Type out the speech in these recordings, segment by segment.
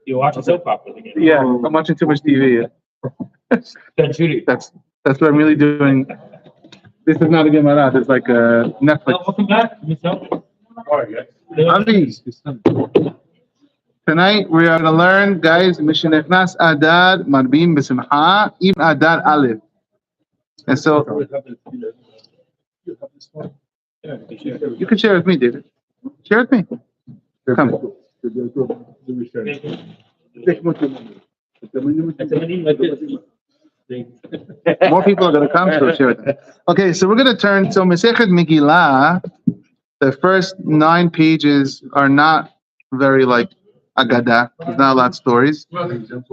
You watch a soap opera again. Yeah, I'm watching too much TV. Then shoot it. That's what I'm really doing. This is not a gemara. It's like a Netflix. Welcome back. How are you? Avi, tonight we are going to learn, guys, Mishnechnas Adar Marbim B'Simcha Im Adar Aleph. And so you can share with me, David. Share with me. Come. More people are going to come, so share with them. Okay, so we're going to turn. So masechet megillah. The first 9 pages are not very like Agadah. There's not a lot of stories.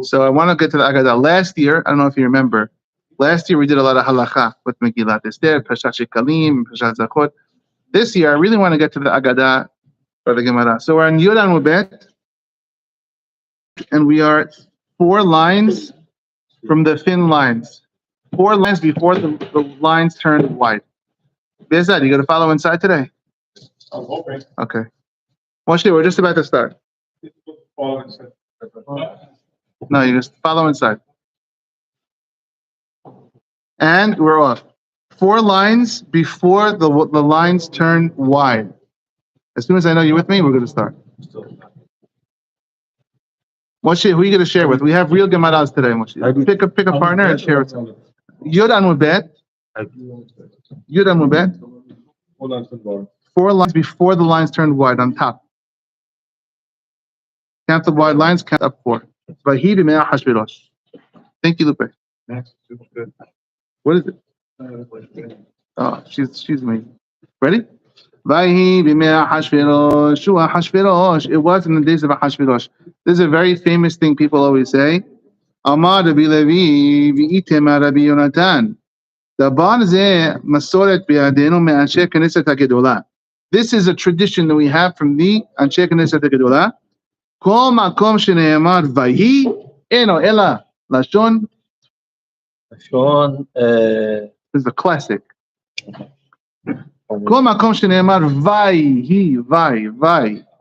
So I want to get to the Agadah. Last year, I don't know if you remember, last year we did a lot of halacha with Megillat Esther, Parashat Shekalim, Parashat Zachot. This year, I really want to get to the Agadah or the Gemara. So we're in Yod Amud, and we are 4 lines from the thin lines. 4 lines before the lines turn wide. Bezad, you got to follow inside today? Okay. Moshe, we're just about to start. No, you just follow inside. And we're off. 4 lines before the lines turn wide. As soon as I know you're with me, we're going to start. Moshe, who are you going to share with? We have real Gemaras today, Moshe. Pick a partner and share with them. Yod Amud Bet. Yod Amud Bet. 4 lines before the lines turned wide on top. Count the wide lines, count up 4. Vahi b'me'ah hashvirosh. Thank you, Lupe. What is it? Oh, she's amazing. Ready? Vahi b'me'ah hashvirosh. Shua hashvirosh. It was in the days of Hashvirosh. This is a very famous thing people always say. Amar Rabbi Levi v'item Rabbi Yonatan. Dabar zeh masoret bi'adenu me'anshe knesset hagedolah. This is a tradition that we have from the Anshe Knesset HaGedolah. Kol makom shene'emar vayi eno ela lashon. This is a classic. Kol makom shene'emar vayi.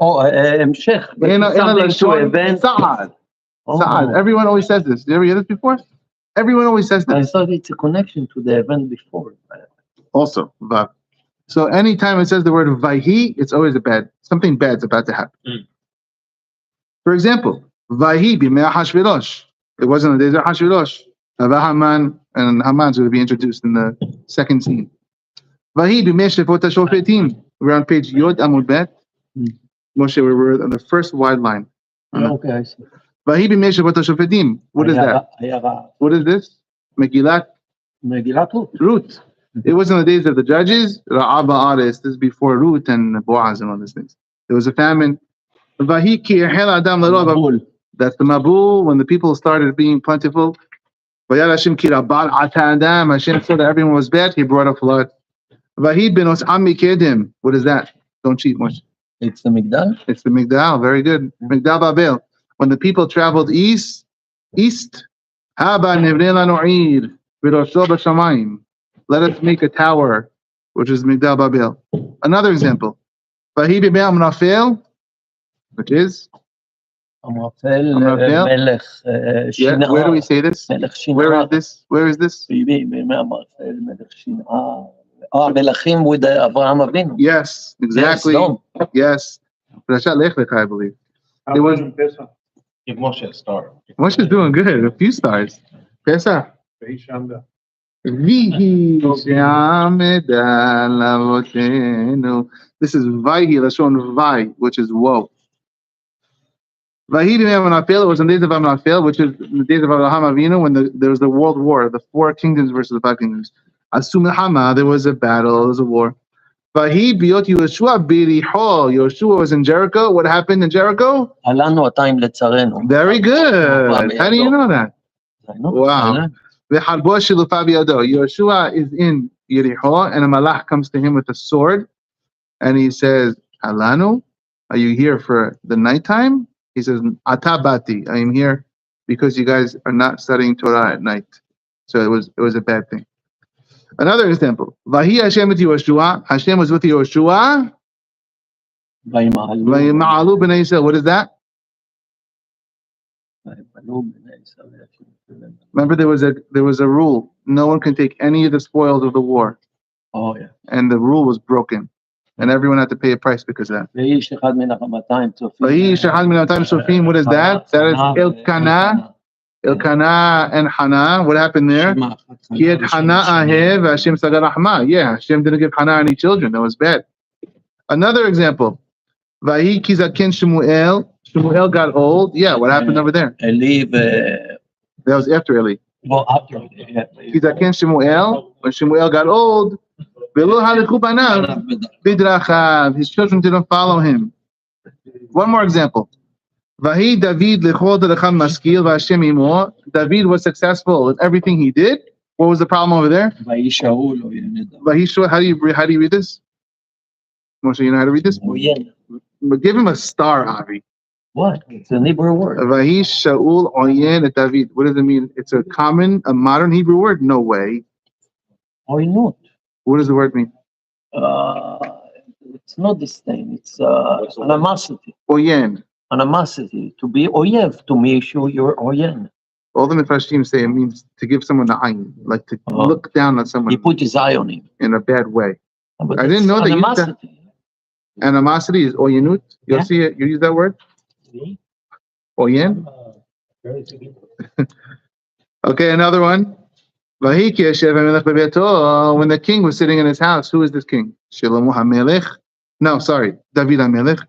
Oh, המשך. Eno ela lashon sa'ad. Sa'ad. Everyone always says this. Did you ever hear this before? Everyone always says this. I thought it's a connection to the event before. Also, vav. So anytime it says the word vahi, it's always something bad's about to happen. For example, vahi b'me'ah hashvirosh. It wasn't the days of Hashvirosh. Haman, and Haman's going to be introduced in the second scene. Vahi b'me'ah shefot hashofetim. We're on page Yod Amud Bet. Moshe, we were on the first wide line. Okay, I see. Vahi b'me'ah shefot hashofetim. What is that? What is this? Megillat Ruth. It was in the days of the judges, Ra'aba Ares. This is before Ruth and Boaz and all these things. There was a famine. That's the Mabul, when the people started being plentiful. Hashem saw that everyone was bad, he brought a flood. What is that? Don't cheat much. It's the Migdal? It's the Migdal, very good. Migdal Babel. When the people traveled east, let us make a tower, which is Migdal Babel. Another example. Vahi b'me'ah Amrafel, which is? Amrafel. Yeah, where do we say this? Where is this? Melachim with Abraham Avinu. Yes, exactly. Yes. Parashat Lech Lecha, I believe. It was. Give Moshe a star. Moshe's doing good. A few stars. Pesach. Vihi she'ameda lavotenu. This is Vayhi, Lashon Vai, which is woe. Vahi b'me'ah Amrafel, it was in the days of Amrafel, which is in the days of Abraham Avinu, when there was the world war, the 4 kingdoms versus the 5 kingdoms. Asu milchama, there was a battle, there was a war. Vahi b'yot Yehoshua b'Yericho. Yehoshua was in Jericho. What happened in Jericho? Alanu atayim letzarenu. Very good. How do you know that? Wow. Yehoshua is in Yericho, and a malach comes to him with a sword, and he says, Alanu, are you here for the nighttime? He says, Atabati, I am here because you guys are not studying Torah at night. So it was a bad thing. Another example, Vahi Hashem with Yehoshua. Hashem was with Yehoshua וימעלו Vayima'alu b'nei Yisrael. What is that? וימעלו בני ישראל. Remember, there was a rule. No one can take any of the spoils of the war, Oh, yeah. and the rule was broken, and everyone had to pay a price because of that. ואיש אחד מן ה-200 צופים. Vayish echad min ha'matam sofim. What is that? That is Elkanah and Hannah. What happened there? He had Hannah ahev, Hashem sagar rahma. Yeah, Hashem didn't give Hannah any children. That was bad. Another example. Vahi kizaken Shemuel. Shemuel got old. Yeah, what happened over there? עלי That was after Eli. לא, after. yeah. Kizaken Shemuel. When Shemuel got old, velo halichu banav bidrachav. His children didn't follow him. One more example. Vahi David lechol derecham maskil v'Hashem imo. David was successful in everything he did. What was the problem over there? ויהי שאול עוין את Vahi Shaul. How do you read this? Moshe, you know how to read this? עוין. But give him a star, Avi. What? It's an Hebrew word. Vahi Shaul oyen et David. What does it mean? It's a modern Hebrew word? No way. עוינות. What does the word mean? It's not disdain. It's animosity. Oyen. Animosity. To be oyev, to make sure you're oyen. All the Mefashim say it means to give someone the ayn, like to look down on someone He put his eye on him. in a bad way. But I didn't know that you used that. animosity. Animosity is oyenut. You'll Yeah. see it. You use that word? Oyen? Okay, another one. Vahi ki yashev hamelech bebeto. When the king was sitting in his house, who is this king? Shlomo hamelech? No, sorry, David hamelech.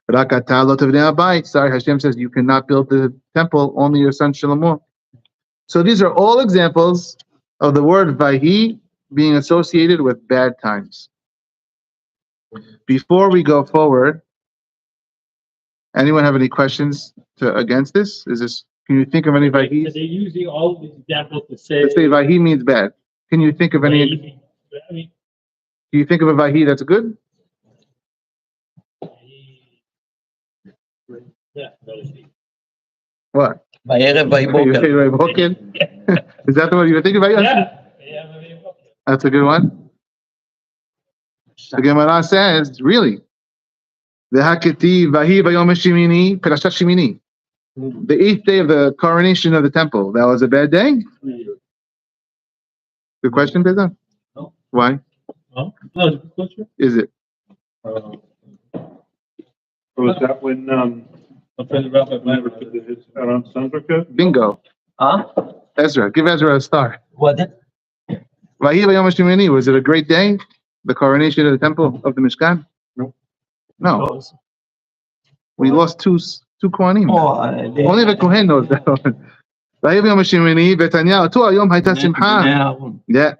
Rak ata lo tevnei habayit. Sorry, Hashem says you cannot build the temple, only your son Shlomo. So these are all examples of the word vahi being associated with bad times. Before we go forward, anyone have any questions against this? Can you think of any vahi? They're using all these examples to say. Let's say vahi means bad. Can you think of any? I mean, Do you think of a vahi that's good? yeah, really. What? בערב ויהי בוקר. Is that the one you were thinking about? Yeah, maybe. That's a good one. The Gemara says, really, the Haketi Vahi Vayom Shemini Perashat Shemini. The 8th day of the coronation of the temple. That was a bad day? Good question, Bezan? No. Why No, no, it's a good question. is it? Was that when, I'm trying to wrap my mind remember around the it. his around Sandrika? Bingo. Huh? Ezra. Give Ezra a star. What? Vahi Vayom Shemini. Was it a great day? The coronation of the temple of the Mishkan? No. We lost two Kohanim. Only the Kohen knows that one. Vahi Vayom Shemini Betanya Oto Hayom Hayta Simcha. Yeah.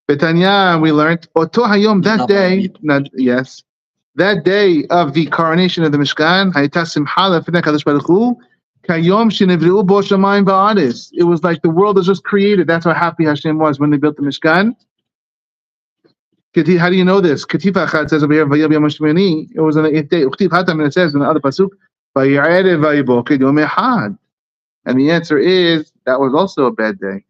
Betanya, we learned Oto Hayom, that day. Yes. That day of the coronation of the Mishkan, Hayta Simcha Lefnei Kadosh Baruch Hu, Kayom Shenivriu Bo Shamayim Va'aretz. It was like the world was just created. That's how happy Hashem was when they built the Mishkan. How do you know this? Ketifa Achad says over here, Vayom Yom Shemini. It was on the 8th day. Uchtiv Hatam, and it says in the other pasuk, Vayi'erev Vayiboked Yom Echad. And the answer is that was also a bad day.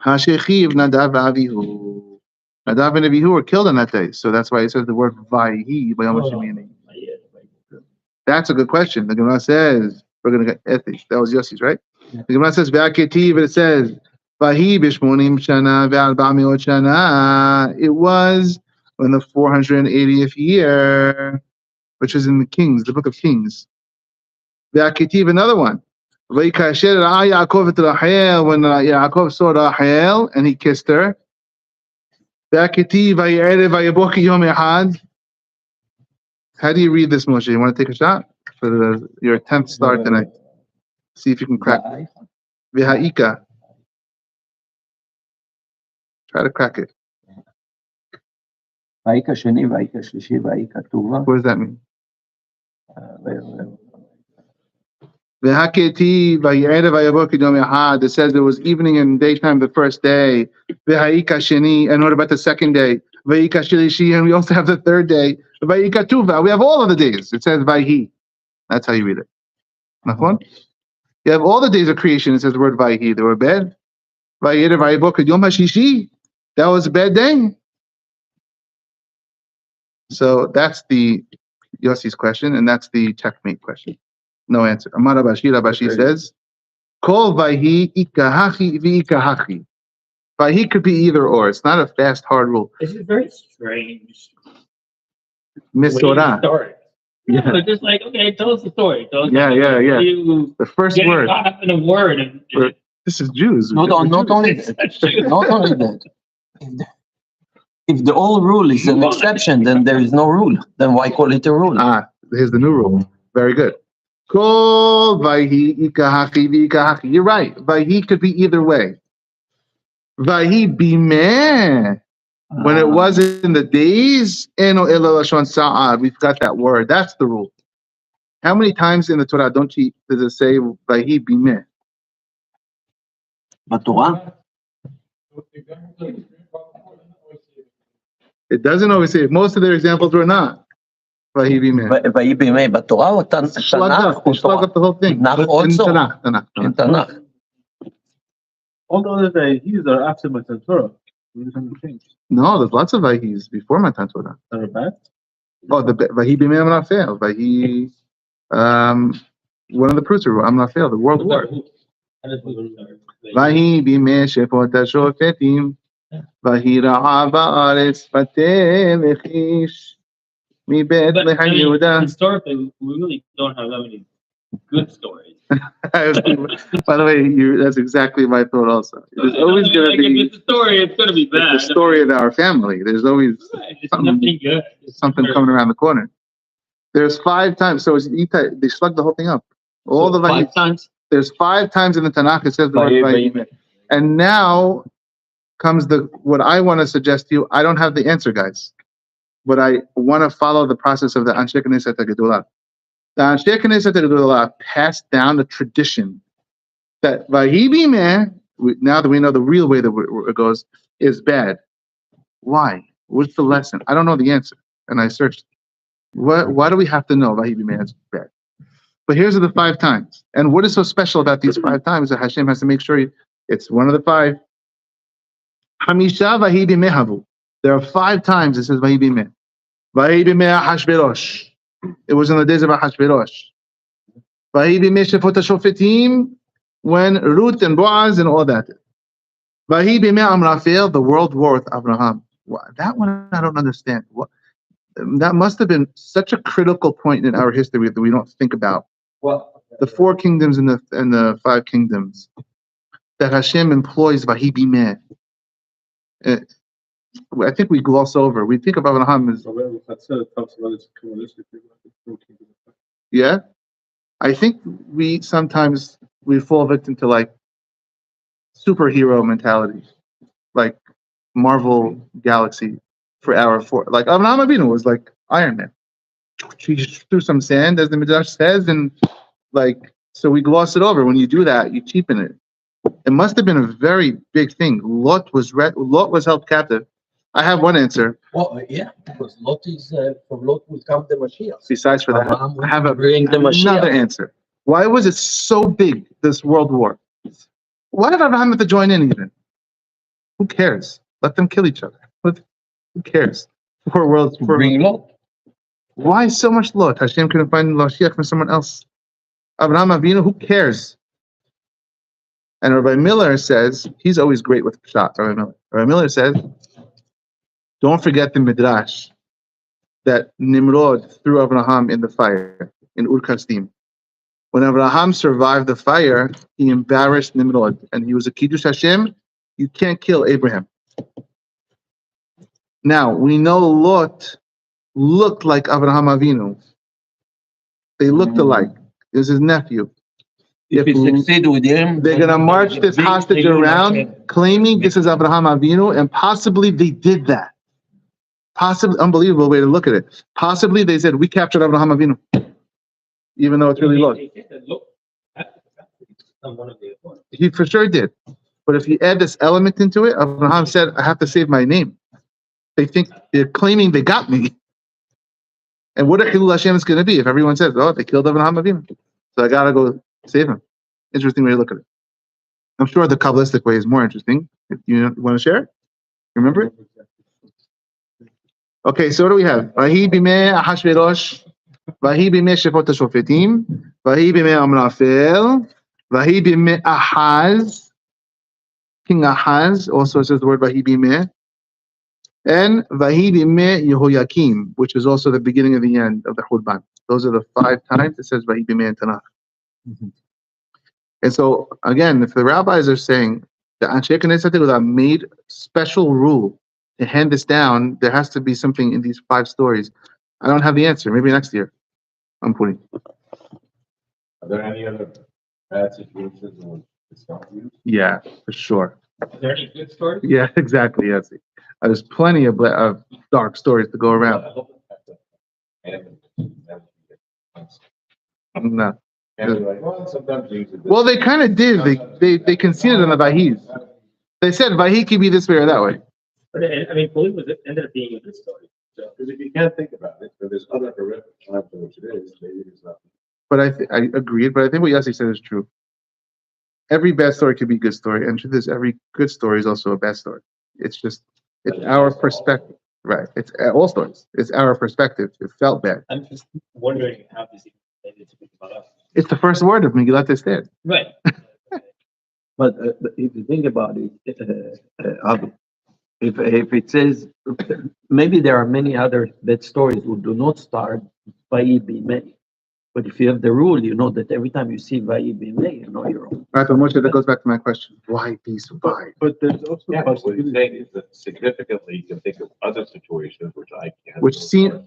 Hashechiv Nadav Avihu. Nadav and Avihu were killed on that day, so that's why it says the word Vayihi Vayom Shemini. That's a good question. The Gemara says we're going to get ethics. That was Yossi's, right? The Gemara says V'aketiv, and it says Vahi b'shmonim shana ve'arba me'ot shana. It was in the 480th year, which is in the Kings, the book of Kings. V'aketiv, another one. V'ikasher ra'a Yaakov et Rachel, when Yaakov saw Rachel and he kissed her. V'aketiv vayi'erev vayiboki yom echad. How do you read this, Moshe? You want to take a shot for your 10th star tonight? See if you can crack it. V'ha'ika. Try to crack it. ויהי כשני, ויהי כשלישי, ויהי כתובה. What does that mean? V'haketi v'yi'erev v'yabok yom echad. It says there was evening and daytime the first day. V'ha'ika sheni. And what about the second day? V'ha'ika shlishi. And we also have the third day. V'ha'ika tuva. We have all of the days. It says v'hi. That's how you read it. Nachon? You have all the days of creation. It says the word v'hi. They were bad. V'yi'erev v'yabok yom hashishi. That was a bad day. So that's the Yossi's question, and that's the checkmate question. No answer. Amar Rabashi, Rabashi says, Kol vayhi ikahachi v'ikahachi. Vayhi could be either or. It's not a fast, hard rule. This is very strange. Misorah. Story. Yeah. No, just like, okay, tell us the story. Tell us Yeah. You The first getting word. caught up in a word. And, This is Jews. Not only that. Not only that. If the old rule is an exception, then there is no rule. Then why call it a rule? Here's the new rule. Very good. Kol vayhi ikahachi v'ikahachi. You're right. Vayhi could be either way. Vayhi bimeh. When it was in the days, eno elo lashon sa'ad. We've got that word. That's the rule. How many times in the Torah does it say vayhi bimeh? Torah? It doesn't always say it. Most of their examples were not vayhi bimeh. ויהי בימי בתורה או תנ"ך? Shlug up the whole thing. Tanakh In also? Tanakh. In Tanakh. all the other vayhis are after Matan Torah. We haven't changed. No, there's lots of vayhis before Matan Torah. They're bad. Oh, the vayhi bimeh amnafel. Vayhi, one of the proofs are amnafel, the world war. Vayhi bimeh shefot hashofetim. Vayhi ra'a ba'aretz bateh lechish. Mi bet But, lecha Yehuda. historically, we really don't have that many good stories. By the way, that's exactly my thought also. There's always going to If be it's a story, it's going to be bad. the story in our family. There's always Right, it's something- nothing good. It's something very- coming around the corner. There's 5 times. So they slugged the whole thing up. All the vayhi. 5 times? There's 5 times in the Tanakh it says the word vayhi. And now comes what I want to suggest to you. I don't have the answer, guys, but I want to follow the process of the Anshe Knesset HaGedolah. The Anshe Knesset HaGedolah passed down the tradition that vayhi bimeh, now that we know the real way that it goes, is bad. Why? What's the lesson? I don't know the answer, and I searched. Why do we have to know vayhi bimeh is bad? But here's the 5 times. And what is so special about these 5 times that Hashem has to make sure it's one of the 5. Hamisha vayhi bimeh havu. There are 5 times it says vayhi bimeh. Vayhi bimeh Hashverosh. It was in the days of Hashverosh. Vayhi bimeh shefot hashofetim, when Ruth and Boaz and all that. Vayhi bimeh Amrafel, the world war with Abraham. That one I don't understand. That must have been such a critical point in our history that we don't think about. The 4 kingdoms and the 5 kingdoms that Hashem employs vayhi bimeh. I think we gloss over. We think of Abraham as yeah. I think we sometimes fall victim to like superhero mentality, like Marvel Galaxy for our 4. Like Abraham Avinu was like Iron Man. He just threw some sand, as the Midrash says, and like so we gloss it over. When you do that, you cheapen it. It must have been a very big thing. Lot was held captive. I have one answer. Well, yeah, because Lot is, from Lot will come the Mashiach. Besides for that, Abraham will I have bring the Mashiach. another answer. Why was it so big, this world war? Why did Abraham have to join in even? Who cares? Let them kill each other. Who cares? 4 worlds. Bring Lot. Why so much Lot? Hashem couldn't find Mashiach from someone else. Abraham Avinu, who cares? And Rabbi Miller says, he's always great with shots, Rabbi Miller. Rabbi Miller says, don't forget the Midrash that Nimrod threw Abraham in the fire, in Ur Kasdim. When Abraham survived the fire, he embarrassed Nimrod, and he was a Kiddush Hashem. You can't kill Abraham. Now, we know Lot looked like Abraham Avinu. They looked alike. It was his nephew. If he succeed with him, They're going to march this hostage around, claiming this is Abraham Avinu, and possibly they did that. Possibly, unbelievable way to look at it. Possibly they said, we captured Abraham Avinu, even though it's really Lot. He for sure did. But if you add this element into it, Abraham said, I have to save my name. They're claiming they got me. And what a Chilul Hashem is going to be if everyone says, oh, they killed Abraham Avinu. So I got to go save him. Interesting way to look at it. I'm sure the Kabbalistic way is more interesting. If you want to share it? Remember it? Okay, so what do we have? Vahi bimeh Ahashverosh. Vahi b'mei shefot hashofetim, vahi b'mei Amrafel, vahi b'mei Ahaz, King Ahaz, also says the word vahi b'mei, and vahi b'mei Yehoyakim, which is also the beginning of the end of the Churban. Those are the 5 times it says vahi b'mei in Tanakh. And so, again, if the rabbis are saying the Anshe Knesset Gedolah made special rule to hand this down, there has to be something in these 5 stories. I don't have the answer. Maybe next year. I'm putting. Are there any other bad situations when it's not used? Yeah, for sure. Are there any good stories? Yeah, exactly. Yes. There's plenty of dark stories to go around. No. Sometimes you use it. Well, they kind of did. They conceded on the Vahis. They said Vahi can be this way or that way. But I mean, purim ended up being a good story. So Because if you can't think about it, but there's other horrific times in which it is, maybe it's not. But I agreed. But I think what Yossi said is true. Every bad story could be a good story, and truth is, every good story is also a bad story. It's our perspective, right? It's all stories. It's our perspective. It felt bad. I'm just wondering how this even related to Megillah. It's the first word of Megillah Esther. Right. But if you think about it, Avi, if it says, maybe there are many other bad stories who do not start Vayi Bimei. But if you have the rule, you know that every time you see Vayi Bimei, you know you're wrong. Right, but Moshe, that goes back to my question. Why these 5? But there's also Yeah, what he's possibility. saying is that significantly, you can think of other situations which I can't. Which seem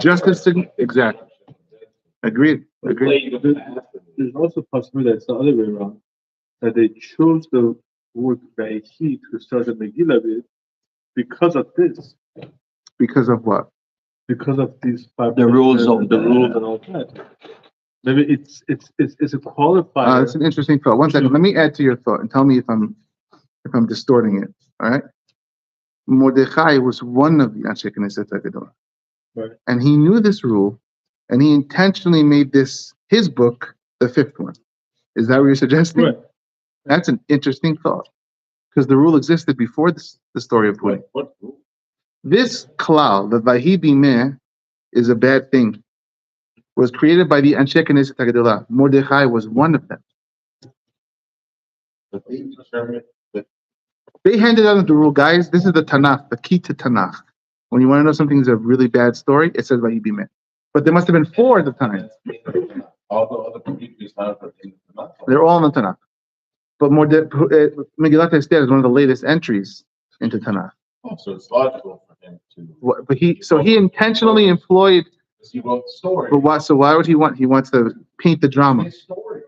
just as significant. Exactly. Agreed. There's also possibility that it's the other way around. That they chose the word Vahi to start the Megillah with because of this. Because of what? Because of these 5 The rules of the the- rules and all that. Maybe it's a qualifier. That's an interesting thought. One second. Let me add to your thought and tell me if I'm distorting it. All right. Mordechai was one of the Anshe Knesset Gedolah. Right. And he knew this rule, and he intentionally made this his book the 5th one. Is that what you're suggesting? Right. That's an interesting thought, because the rule existed before the story of Purim. What rule? This klal, the Vahi Bimeh, is a bad thing, was created by the Anshe Knesset Gedolah. Mordechai was one of them. But they determined that They handed out the rule, guys. This is the Tanakh, the key to Tanakh. When you want to know something's a really bad story, it says Vahi Bimeh. But there must have been 4 at the time. all the other previous times are in the Tanakh. They're all in the Tanakh. But Megillah Esther is one of the latest entries into Tanakh. Oh, so it's logical for him to. But he intentionally employed. Because he wrote the story. But why? So why would he want? He wants to paint the drama. His story.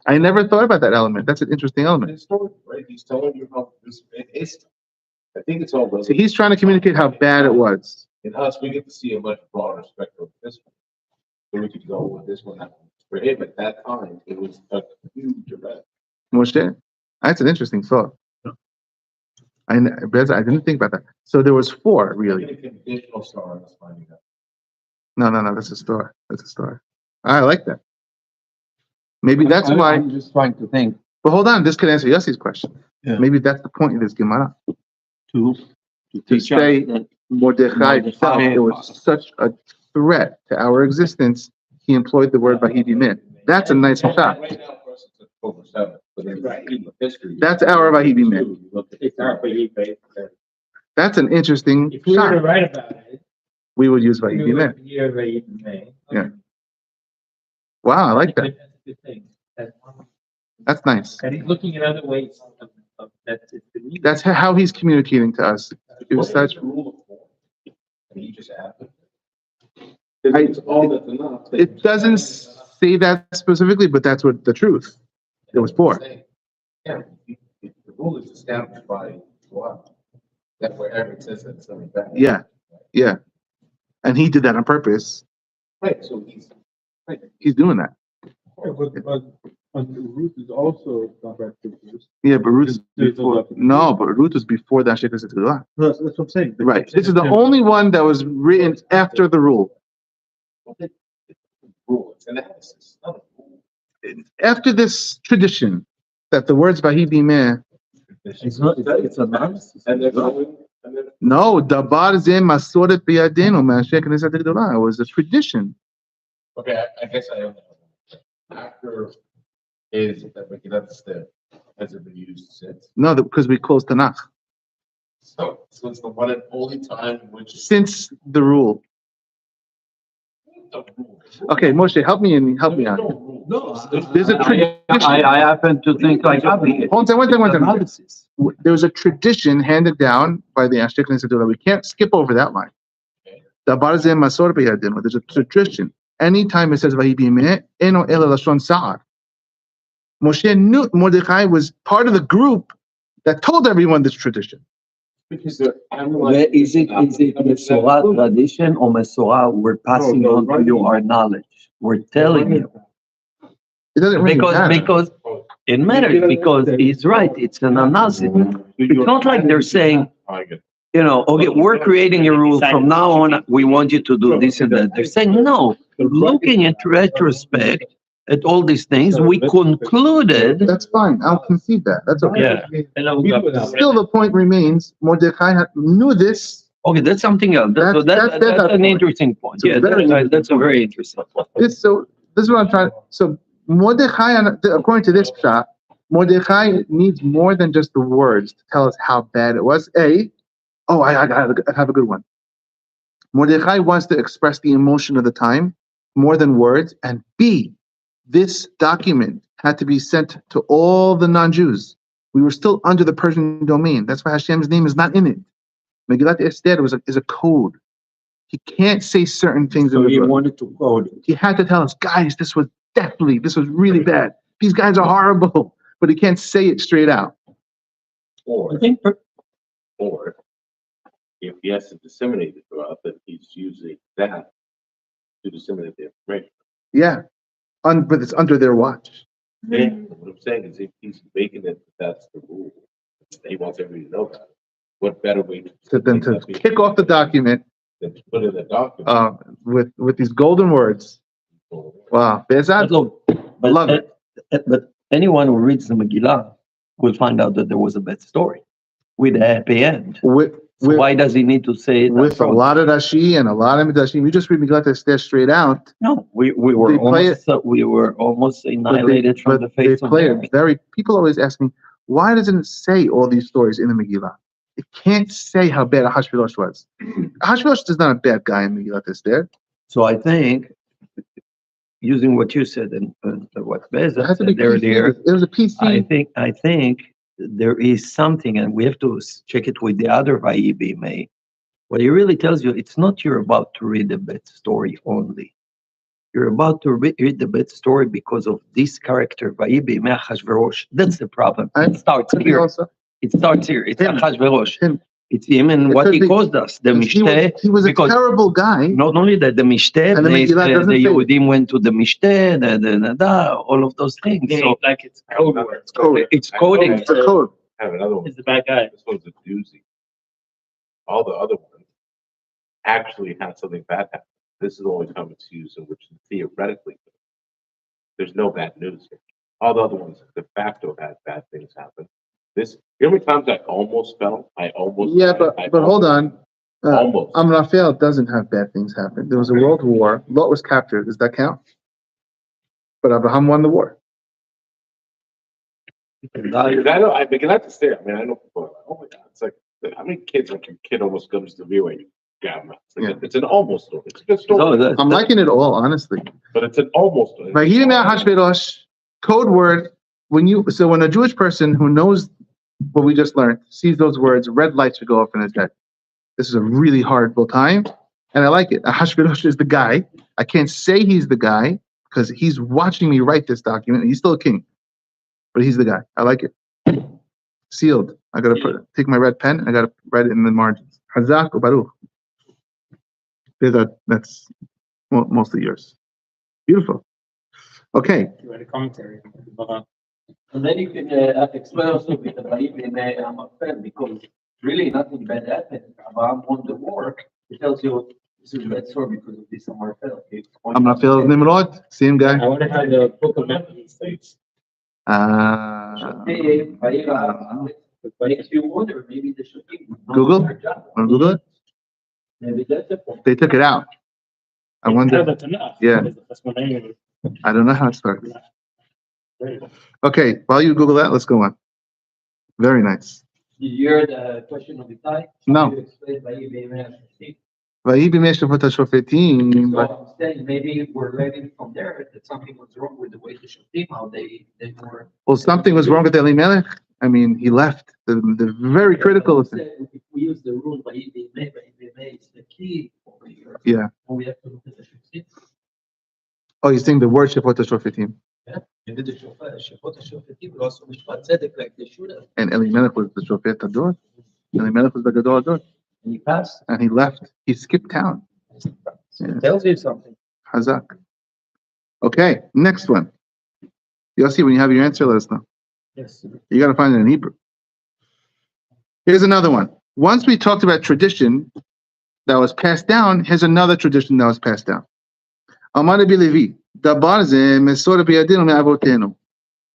I never thought about that element. That's an interesting element. His story, right? He's telling you how this is. I think it's all. So he's trying to communicate how bad it was. In us, we get to see a much broader spectrum of this one. So we could go with this one. That one. For him, at that time, it was a huge event. Moshe, that's an interesting thought. I didn't think about that. So there was 4 really. Even a conditional star is finding out. No, that's a story. That's a story. I like that. Maybe that's why. I'm just trying to think. But hold on, this could answer Yossi's question. Yeah. Maybe that's the point of this Gemara. To To say Mordechai felt it was such a threat to our existence, he employed the word Vahi Bimeh. That's a nice shot. Right now, for us, it's October 7th, but in the history. That's our Vahi Bimeh. It's not Vayi Bimei. That's an interesting If we were to shot. write about it, We would use Vahi we Bimeh. would hear Vayi Bimei. Yeah. Wow, I like that. That's a good thing. That's nice. And he's looking at other ways of that. That's how he's communicating to us. It was such. Rule of 4. And he just added. I- It's all that's enough. It doesn't say that specifically, but that's what the truth. It was 4. Yeah, the rule is established by what? That wherever it says that something bad. Yeah. And he did that on purpose. Right, so He's doing that. But the root is also not right for this. Yeah, but Ruth is There's before. a- No, but Ruth was before that Anshe Knesset Gedolah. No, that's what I'm saying. Right. This is the only one that was written after the rule. rule, it's analysis, it's not a rule. After this tradition that the words Vahi Bimeh, It's not, it's analysis. And they're going And then No, dabar ze masoret biyadenu ma'asher knesset gedolah. It was a tradition. okay, I guess I don't know. After is Megillah Esther has it been used since? No, because we closed Tanakh. So it's the one and only time in which Since the rule. the rule. Okay, Moshe, help me out. No, There's a tradition. I happen to think like Avi. One second. There was a tradition handed down by the Asher Knesset Gedolah. We can't skip over that line. Dabar ze masor biyadenu. There's a tradition. Anytime it says vayibimeh, eno ela lashon sa'ar. Moshe knew Mordechai was part of the group that told everyone this tradition. Because they're Is it Mesorah tradition or Mesorah we're passing on to you our knowledge? We're telling you. It doesn't really matter. Because it matters, because he's right, it's an analysis. It's not like they're saying, okay, we're creating a rule, from now on, we want you to do this and that. They're saying, no, looking at retrospect at all these things, we concluded. That's fine. I'll concede that. That's okay. Yeah. Still, the point remains, Mordechai knew this. Okay, that's something else. So that's an interesting point. Yeah, that's a very interesting point. This is what I'm trying. So Mordechai, according to this shot, Mordechai needs more than just the words to tell us how bad it was. I have a good one. Mordechai wants to express the emotion of the time more than words. And B, this document had to be sent to all the non-Jews. We were still under the Persian domain. That's why Hashem's name is not in it. Megillat Esther is a code. He can't say certain things. So he wanted to quote. He had to tell us, guys, this was really bad. These guys are horrible. But he can't say it straight out. Or if he has to disseminate it throughout, then he's using that to disseminate the information. Yeah. But it's under their watch. And what I'm saying is, if he's making it, that's the rule. He wants everybody to know that. What better way To kick off the document than to put in the document with these golden words. Wow. But look, Love it. But anyone who reads the Megillah will find out that there was a bad story with a happy end. So why does he need to say it? With a lot of Rashi and a lot of Midashim? We just read Megillat Esther straight out. No, we were almost annihilated from the face of the earth. People always ask me, why doesn't it say all these stories in the Megillah? It can't say how bad Ahashverosh was. Ahashverosh is not a bad guy in Megillat Esther. So I think, using what you said and what Beza said earlier, it was a PC. I think there is something, and we have to check it with the other Vayibimei. What he really tells you, it's not you're about to read the bad story only. You're about to read the bad story because of this character, Vayibimei Achashverosh. That's the problem. It starts here. It's Achashverosh. It's him and what he caused us. The Mishteh. He was a terrible guy. Not only that, the Mishteh, the Yehudim went to the Mishteh, all of those things. Yeah, So like it's code words. it's coding. It's a code. I have another one. He's the bad guy. This one's a doozy. All the other ones actually had something bad happen. This is the only time it's used in which theoretically there's no bad news here. All the other ones de facto had bad things happen. This, how many times I almost fell? Yeah, but hold on. Almost. Amraphel doesn't have bad things happen. There was a world war. Lot was captured. Does that count? But Abraham won the war. Because I know, I have to say, I know people are like, oh my God, it's like, how many kids, like your kid almost comes to view and you got him. It's an almost story. It's a good story. I'm liking it all, honestly. But it's an almost story. Vayidimei Hashverosh, code word. When a Jewish person who knows what we just learned sees those words, red lights should go off in his head. This is a really horrible time, and I like it. Ahashverosh is the guy. I can't say he's the guy because he's watching me write this document. And he's still a king, but he's the guy. I like it. Sealed. I gotta take my red pen and I gotta write it in the margins. Hazak or Baruch. That's mostly yours. Beautiful. Okay. You write a commentary. And then you can explain also with the Vayibimei Amraphel, because really nothing bad happened. Abraham won the war. It tells you this is a bad story because of this Amraphel. Amraphel Nimrod, same guy. I want to have the book of Memphis states. Makes you wonder, maybe they should be. Google? Want to Google it? Maybe that's the point. They took it out. I wonder. That's enough. Yeah. That's what I I don't know how it starts. mean. Okay, while you Google that, let's go on. Very nice. Did you hear the question of the tie? No. You explained by EBMS. ויהי בימי שפט השופטים, So I'm saying maybe we're learning from there that something was wrong with the way the Shoftim, how they were. well, something was wrong with Elimelech. I mean, he left. The very critical thing. If we use the rule by EBMA is the key over here. Yeah. We have to look at the Shoftim. Oh, you're saying the word Shefot HaShofetim. Maybe the Shofot HaShoftim will also Mishpat Tzedek like they should have. And Elimelech was the Shofet Hador. Elimelech was the Gadol Hador. And he passed. And he left. He skipped town. It tells you something. Hazak. Okay, next one. You'll see when you have your answer, let us know. Yes. You got to find it in Hebrew. Here's another one. Once we talked about tradition that was passed down, here's another tradition that was passed down. Amar Rabbi Levi, dabar ze mesora biyadinu me'avotenu.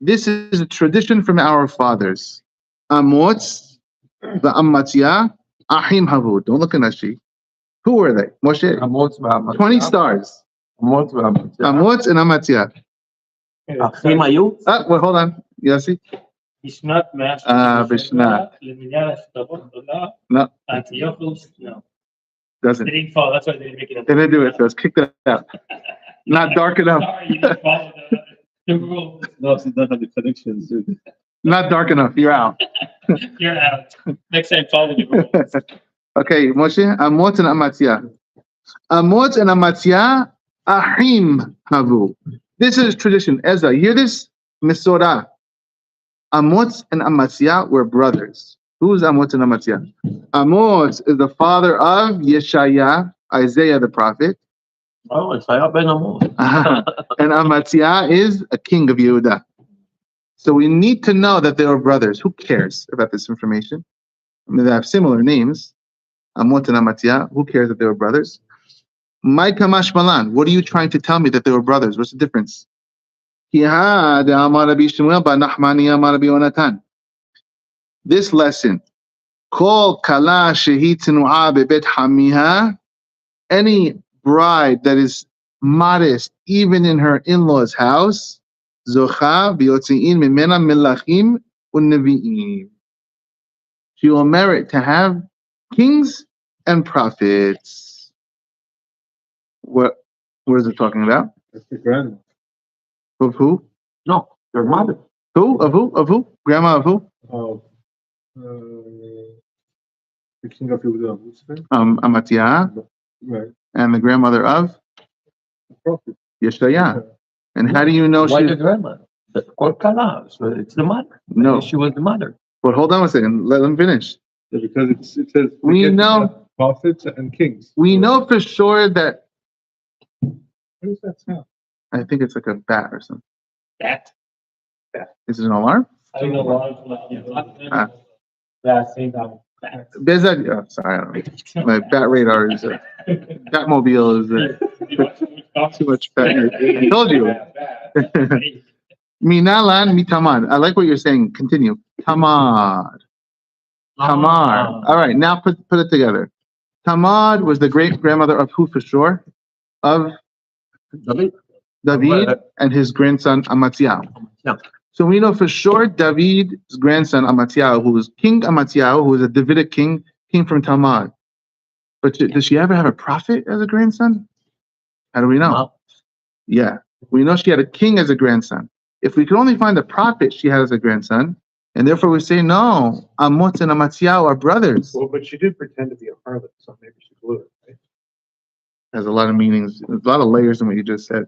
This is a tradition from our fathers. Amotz va'amatzia ahim havu. Don't look at Nashi. Who were they? Moshe. 20 stars. Amotz and Amatzia. Achim hayu? Well, hold on. Yossi? בשנת 100 בשנת. למניין השטרות עולה, No, אנטיוכוס, no. doesn't. They didn't follow, that's why they didn't make it up. They didn't do it, so it's kicked out. Not dark enough. Sorry, you didn't follow the rule. No, she doesn't have the connections. Not dark enough. You're out. You're out. Next time, follow the rules. Okay, Moshe, Amot and Amatzia. Amot and Amatzia, Ahim Havu. This is tradition. Ezra, you hear this? Mesorah. Amot and Amatzia were brothers. Who is Amot and Amatzia? Amot is the father of Yeshaya, Isaiah the prophet. Oh, it's Isaiah ben Amos. And Amatzia is a king of Yehuda. So we need to know that they were brothers. Who cares about this information? I mean, they have similar names. Amot and Amatzia. Who cares that they were brothers? My Kamash Malan. What are you trying to tell me that they were brothers? What's the difference? This lesson, Kol Kala Shehi Tinu'a Bebet Hamiha, any bride that is modest even in her in-laws' house, Zocha Biyotzi'in Mimena Melachim Unnevi'im. She will merit to have kings and prophets. What is it talking about? That's the grandma. Of who? No, your mother. Who? Of who? Of who? Grandma of who? Of the king of Yehuda, Amatzia, right? and the grandmother of The prophet. Yeshaya. And how do you know Why the she's... grandmother? Or Kala, so it's the mother. No. She was the mother. But hold on a second. Let them finish. Yeah, because it says We forget know- about prophets and kings. We know for sure that... What is that sound? I think it's like a bat or something. That. Is it an alarm? I don't know why. Ah. That same time. That. There's that... Oh, sorry, I don't know. My bat radar is... Batmobile is too much bat. I told you. Minalan mitamad. I like what you're saying. Continue. Tamad. Tamar. All right, now put it together. Tamad was the great grandmother of who for sure? Of David and his grandson Amaziah. Yeah. So we know for sure David's grandson Amaziah, who was King Amaziah, who was a Davidic king, came from Tamad. But does she ever have a prophet as a grandson? How do we know? No. Yeah, we know she had a king as a grandson. If we could only find the prophet she had as a grandson, and therefore we say no, Amot and Amaziah are brothers. Well, but she did pretend to be a harlot, so maybe she blew it, right? Has a lot of meanings, a lot of layers in what you just said.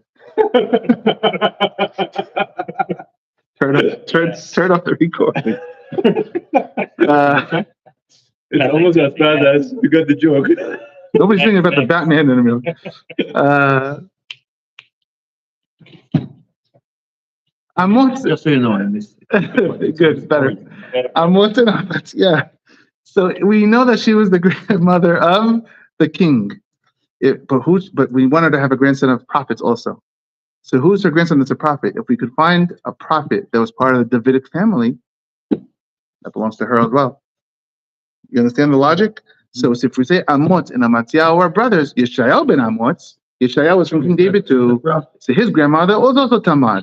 Turn off the recording. It's almost as bad as you got the joke. Nobody's thinking about the Batman in a minute. Amot, Just so you know, I missed it. good, better. Amot and Amaziah. Yeah. So we know that she was the grandmother of the king. But we wanted to have a grandson of prophets also. So who's her grandson that's a prophet? If we could find a prophet that was part of the Davidic family, That belongs to her as well. You understand the logic? So if we say Amot and Amatziah are brothers, Yeshayahu ben Amot, Yeshayahu was from King David too. So his grandmother was also Tamar.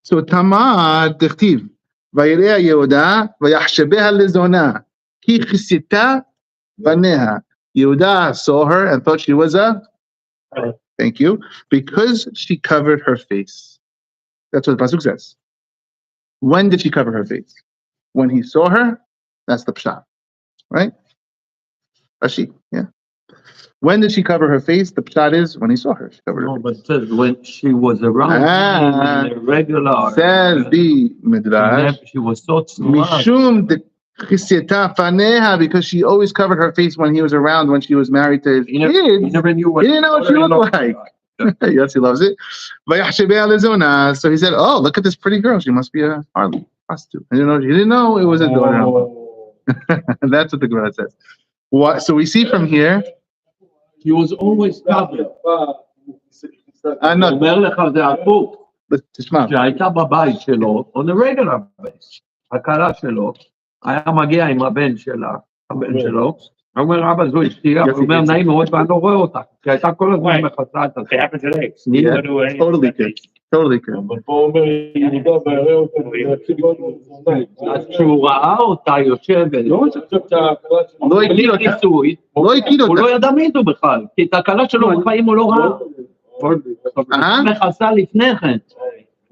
So Tamar, Dichtiv, Vayireh Yehuda, Vayachshebeha lezona, Ki chisita baneha. Yehuda saw her and thought she was a, thank you, because she covered her face. That's what the pasuk says. When did she cover her face? When he saw her, that's the pshat, right? Rashi, yeah. When did she cover her face? The pshat is when he saw her. She covered her No, face. but it says when she was around in the regular. Says the Midrash. She was so smart. Mishum de chiseta faneha, because she always covered her face when he was around, when she was married to his He kids. never knew what He didn't know what she looked like. Yes, he loves it. Vayachshebeha lezona. So he said, "Oh, look at this pretty girl. She must be a harlot, prostitute." He didn't know it was his daughter. That's what the Gemara says. What? So we see from here. He was always covered. לא. אומר לך זה הפוך. תשמע. שהייתה בבית שלו, on a regular base, הכלה שלו, היה מגיע עם הבן שלו, הוא אומר, אבא זו אשתי, הוא אומר, נעים מאוד, ואני לא רואה אותה, כי הייתה כל הזמן מחסה את It happened today. Totally good. Totally good. אז כשהוא ראה אותה יושבת, לא הכיר אותה. ניסוי, לא הכיר הוא אותה. לא ידע מי זו בכלל, כי את הכלה שלו בחיים הוא לא ראה. מחסה לפני כן.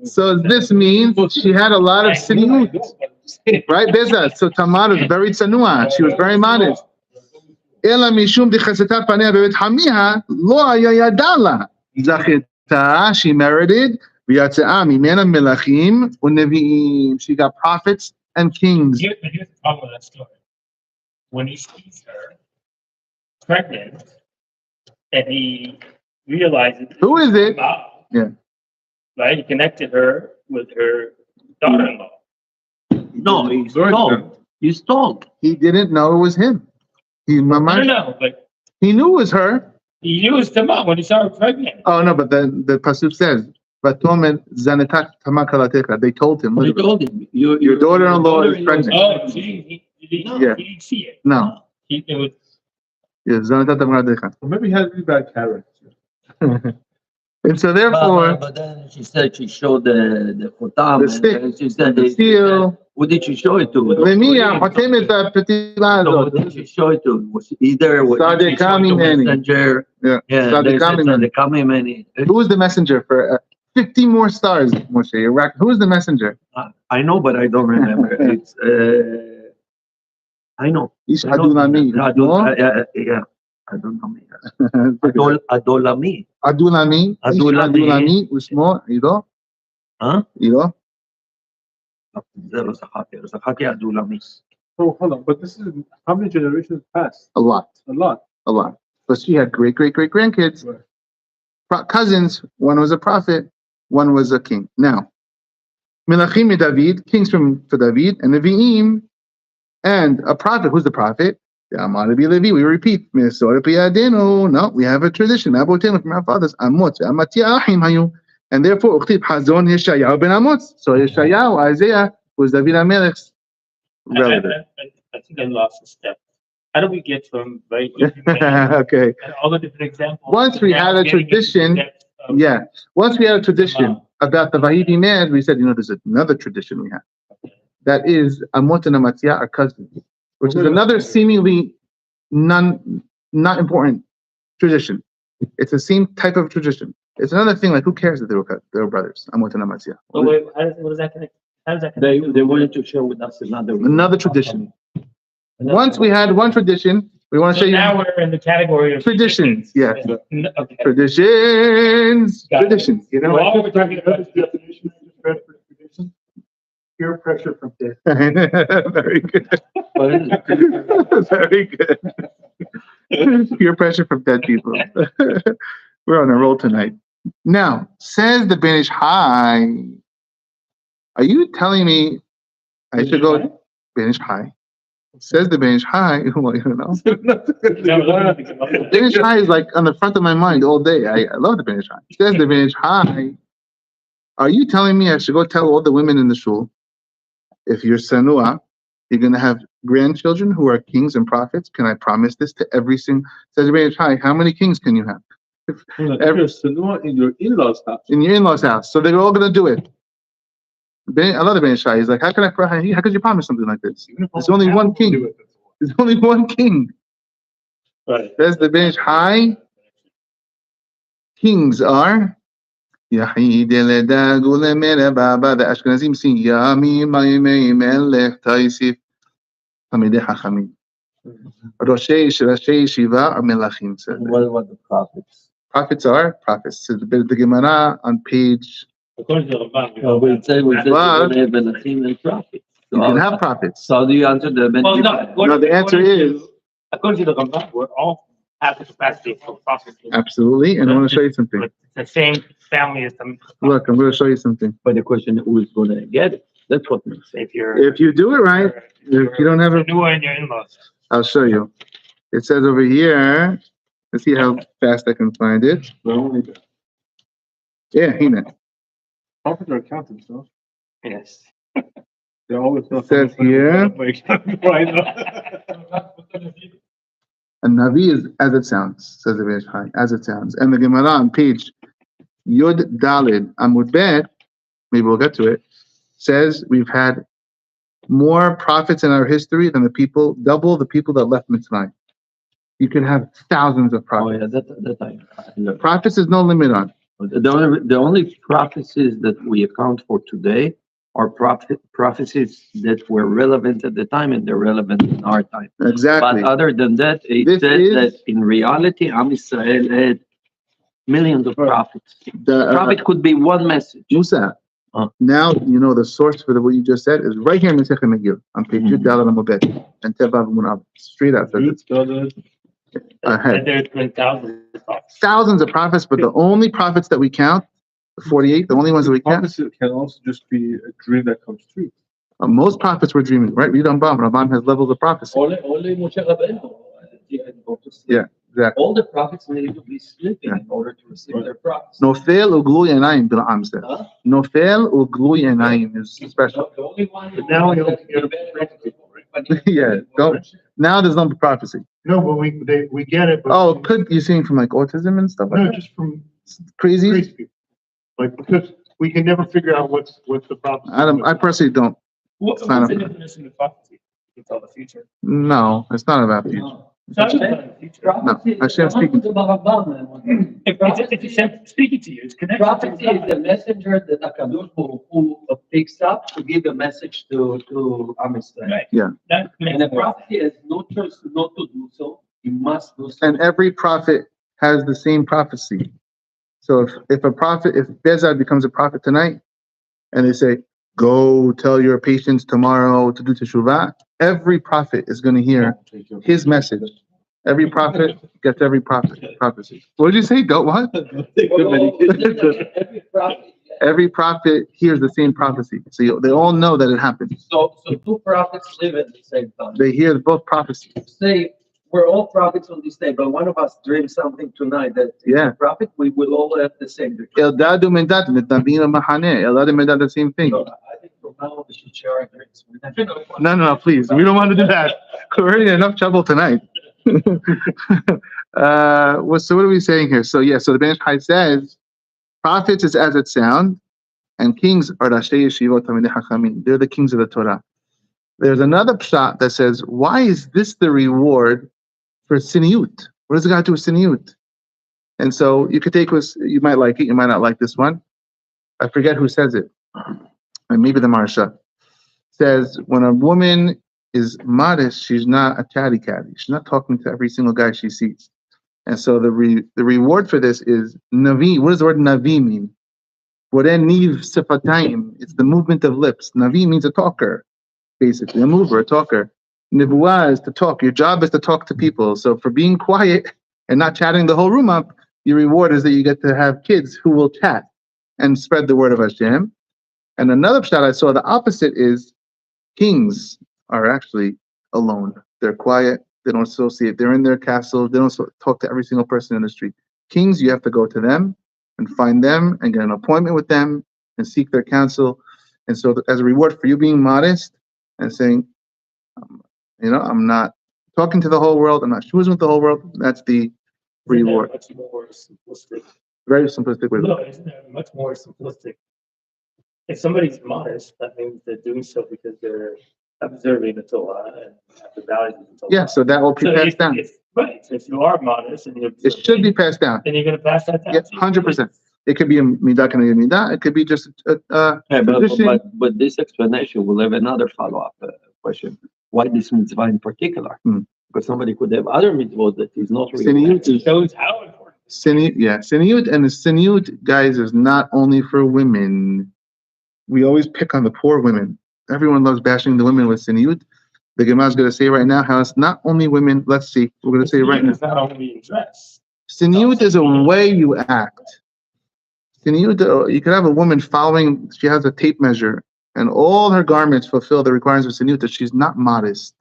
So this means she had a lot of siniyut, right? Beza. So Tamar was very tsanua. She was very modest. Ela mishum dichaseta panea bebet hamiha lo haya yada la. Zacheta, she merited. V'yatzea mimena melachim uneviim. She got prophets and kings. Here's the problem with that story. When he sees her pregnant, and he realizes Who is it? Yeah. Right, he connected her with her daughter-in-law. No, he's told. He's told. He didn't know it was him. No, but he knew it was her. he knew it was Tamar when he saw her pregnant. Oh no, but the pasuk says, "Vatomer zanetat Tamar kalatecha." They told him. They told him. Your daughter-in-law is pregnant. Oh, he didn't see it. No. It was. Yeah, zanetat Tamar kalatecha. Maybe he had really bad character. And so therefore, But then she said she showed the chotam. The stick, and she said the seal. Who did she show it to? למי החותמת הפתילה No, הזאת? who did she show it to? Was either Tzadika she show it to ממני. messenger? Yeah, Yeah, Tzadika they said ממני. Tzadika ממני. Who was the messenger for 50 more stars, Moshe? Iraq. Who was the messenger? I know, but I don't remember. It's I know. Ish Adulami. Yeah, Adulami. Adolami. Adulami. Ish Adulami. ושמו, עידו? עידו? זה לא זכרתי אדולמי. So hold on, but this is how many generations passed? A lot. A lot. A lot. But she had great grandkids. Cousins. One was a prophet. One was a king. Now, Melachim David, kings for David, and Nevi'im, and a prophet. Who's the prophet? Amar Levi. We repeat. No, we have a tradition. From our fathers. Amot. Amatia Achim Hayu. And therefore, Uchtiv Hazon Yeshayahu ben Amos. So Yeshayahu, Isaiah, was David HaMelech's relative. I think I lost a step. How do we get from right? Okay. And all the different examples. Once we had a tradition, once we had a tradition about the Vahidi man, we said, there's another tradition we have. That is Amot and Amatzia are cousins, which is another seemingly not important tradition. It's the same type of tradition. It's another thing, like who cares that they were brothers? Amot and Amatzia. But wait, what does that connect? How does that connect? They wanted to share with us Another tradition. Once we had one tradition, we want to So show you now we're in the category of traditions. Yeah. Okay. Traditions. Got it. Traditions. You know Well, what? we're talking about Definition I just read for tradition. Peer pressure from death. Very good. Very good. Peer pressure from dead people. We're on a roll tonight. Now, says the Ben Ish Chai. Are you telling me I should go Ben Ish Chai? Says the Ben Ish Chai. Well, you know. Ben Ish Chai is like on the front of my mind all day. I love the Ben Ish Chai. Says the Ben Ish Chai. Are you telling me I should go tell all the women in the shul, if you're sanua, You're going to have grandchildren who are kings and prophets. Can I promise this to every single? Says the Ben Ish Chai, how many kings can you have? Every Sanua in your in-laws' house. In your in-laws' house. So they're all going to do it. Another Ben Ish Chai, he's like, how could you promise something like this? There's only one king. There's only one king. Right. Says the Ben Ish Chai, kings are Yahid el-Dagu le-Merababa. The Ashkenazim sing Yami Maimei Melech Taisif Hamideh Hachamim. Roshei Shiva are Melachim. What about the prophets? Prophets are prophets. So the Gemara on page. According to the Ramban, Well, we said we But- don't have Melachim and prophets. You can have prophets. So do you answer the Ben? well, No, the answer is according to the Ramban, we're all have the capacity for prophecy. absolutely. And I want to show you something. It's the same family as the. Look, I'm going to show you something. But the question is, who is going to get it? That's what makes sense. If you're. If you do it right, if you don't have a, New in your in-laws. I'll show you. It says over here. Let's see how fast I can find it. Not only that. Yeah, Hina. Prophets are accountants, no? Yes. They're always. It says here. A Navi is as it sounds, says the Ben Ish Chai, as it sounds. And the Gemara on page Yud Dalid Amud Bet, maybe we'll get to it, says we've had more prophets in our history than double the people that left Mitzrayim. You can have thousands of Oh prophets. yeah, that I know. Prophets is no limit on. The only prophecies that we account for today are prophecies that were relevant at the time and they're relevant in our time. Exactly. But other than that, it This says is- that in reality, Am Yisrael had millions of prophets. The, Prophet could be one message. Musa, Huh. now you know the source for what you just said is right here in Masechet Megillah on page Yud Daled Amud Bet and Tevav Munab. Straight out says it. Ahead. And there's been thousands of prophets. Thousands of prophets, but the only prophets that we count, the 48, the only ones that we count, Prophecy can also just be a dream that comes true. most prophets were dreaming, right? Read Rambam. Rambam has levels of prophecy. Only Moshe Rabbeinu didn't go to sleep. Yeah, exactly. All the prophets needed to be sleeping in order to receive their prophecy. Nofel uglui enayim, Bil'am said. Huh? Nofel uglui enayim is special. The only one. But now we don't get it. Yeah, don't. Now there's no prophecy. No, but we get it. But Oh, could you seeing from like autism and stuff like no, that? just from Crazy? crazy people. Like, because we can never figure out what's the problem. I personally don't. What's Sign the up. definition of prophecy? You can tell the future. No, it's not about the future. It's not just about the future. No, Hashem's speaking. If Hashem speaking to you, it's connected. Prophecy is the messenger that HaKadosh Baruch Hu picks up to give a message to Am Yisrael. Right. Yeah. That And makes the more prophecy has no choice not to do so. He must do so. And every prophet has the same prophecy. So if Bezar becomes a prophet tonight, and they say, go tell your patients tomorrow to do teshuvah, every prophet is going to hear his message. Every prophet gets every prophecy. What did you say? Don't what? Every prophet. Every prophet hears the same prophecy. So they all know that it happened. So two prophets live at the same time. They hear both prophecies. Say we're all prophets on this day, but one of us dreams something tonight that is Yeah. a prophet, we will all have the same dream. Eldad u'Medad, Netavim u'Machaneh. Eldad u'Medad, the same thing. So I think from now on we should share our dreams. We never know what- No, please. We don't want to do that. We're already in enough trouble tonight. So what are we saying here? So the Ben Ish Chai says, prophets is as it sounds, and kings are Rashei Yeshivot Talmidei Chachamim. They're the kings of the Torah. There's another pshat that says, why is this the reward for siniyut? What does it got to do with siniyut? And so you could take this, you might like it, you might not like this one. I forget who says it. And maybe the Marsha says, when a woman is modest, she's not a chatty catty. She's not talking to every single guy she sees. And so the reward for this is navi. What does the word navi mean? Niv sifatayim. It's the movement of lips. Navi means a talker, basically, a mover, a talker. Nivuah is to talk. Your job is to talk to people. So for being quiet and not chatting the whole room up, your reward is that you get to have kids who will chat and spread the word of Hashem. And another pshat I saw, the opposite is kings are actually alone. They're quiet. They don't associate. They're in their castle. They don't talk to every single person in the street. Kings, you have to go to them and find them and get an appointment with them and seek their counsel. And so as a reward for you being modest and saying, I'm not talking to the whole world. I'm not choosing with the whole world. That's the reward. Much more simplistic. Very simplistic way. No, isn't that much more simplistic? If somebody's modest, that means they're doing so because they're observing the Torah and have the values of the Torah. Yeah, so that will be So passed down. right, so if you are modest and you It should be passed down. then you're going to pass that down. Yeah, 100%. It could be a midah and a midah. It could be just a Yeah, tradition. but this explanation will have another follow-up question. Why this mitzvah in particular? Because somebody could have other mitzvahs that is not really. Siniyut It shows how important. Siniyut, and the siniyut, guys, is not only for women. We always pick on the poor women. Everyone loves bashing the women with siniyut. The Gemara is going to say right now how it's not only women. Let's see. We're going to say right now. It's not only in dress. Siniyut is a way you act. Siniyut, you could have a woman following, she has a tape measure, and all her garments fulfill the requirements of siniyut, that she's not modest.